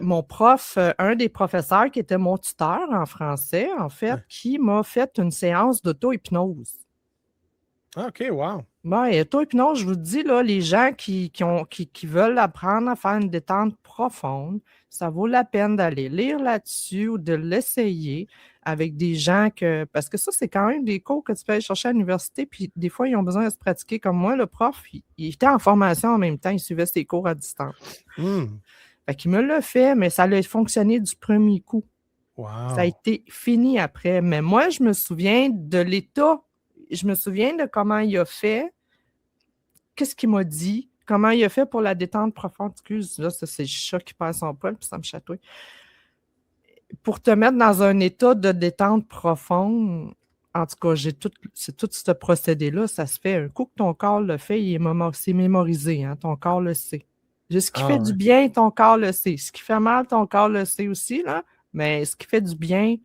mon prof, un des professeurs qui était mon tuteur en français, en fait, Ouais. qui m'a fait une séance d'auto-hypnose. Ah, OK, wow. Ouais, auto-hypnose, je vous dis, là, les gens qui veulent apprendre à faire une détente profonde, ça vaut la peine d'aller lire là-dessus ou de l'essayer avec des gens que. Parce que ça, c'est quand même des cours que tu peux aller chercher à l'université, puis des fois, ils ont besoin de se pratiquer. Comme moi, le prof, il était en formation en même temps, il suivait ses cours à distance. Hmm. Fait qu'il me l'a fait, mais ça a fonctionné du premier coup. Ça a Wow. été fini après. Mais moi, je me souviens de l'état, je me souviens de comment il a fait, qu'est-ce qu'il m'a dit, comment il a fait pour la détente profonde. Excuse, là, ça, c'est le chat qui perd son poil, puis ça me chatouille. Pour te mettre dans un état de détente profonde, en tout cas, c'est tout ce procédé-là, ça se fait. Un coup que ton corps le fait, c'est mémorisé, hein, ton corps le sait. Ce qui Ah, fait du ouais. bien, ton corps le sait. Ce qui fait mal, ton corps le sait aussi, là. Mais ce qui fait du bien,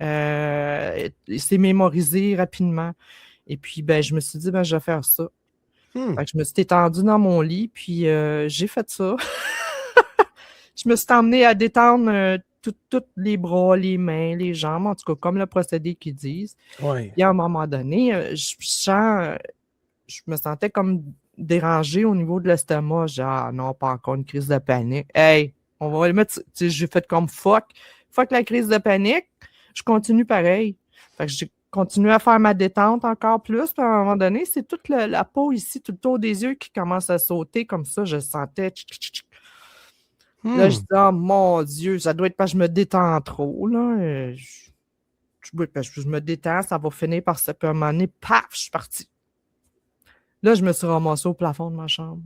c'est mémorisé rapidement. Et puis, ben, je me suis dit, ben, je vais faire ça. Hmm. Fait que je me suis étendue dans mon lit, puis j'ai fait ça. Je me suis emmenée à détendre tous les bras, les mains, les jambes, en tout cas, comme le procédé qu'ils disent. Ouais. Puis à un moment donné, je me sentais comme dérangée au niveau de l'estomac. Genre, ah non, pas encore une crise de panique. Hey, on va le mettre. Tu sais, j'ai fait comme fuck. Fuck la crise de panique. Je continue pareil. Fait que j'ai continué à faire ma détente encore plus. Puis à un moment donné, c'est toute la peau ici, tout le tour des yeux qui commence à sauter comme ça. Je sentais. Tchic, tchic, tchic. Là, je Hmm. dis, oh mon Dieu, ça doit être parce que je me détends trop. Là. Je me détends, ça va finir par se. Puis à un moment donné, paf, je suis partie. Là, je me suis ramassée au plafond de ma chambre.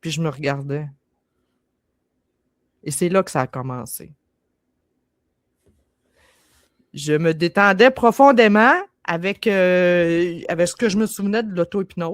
Puis je me regardais. Et c'est là que ça a commencé. Je me détendais profondément avec ce que je me souvenais de l'auto-hypnose.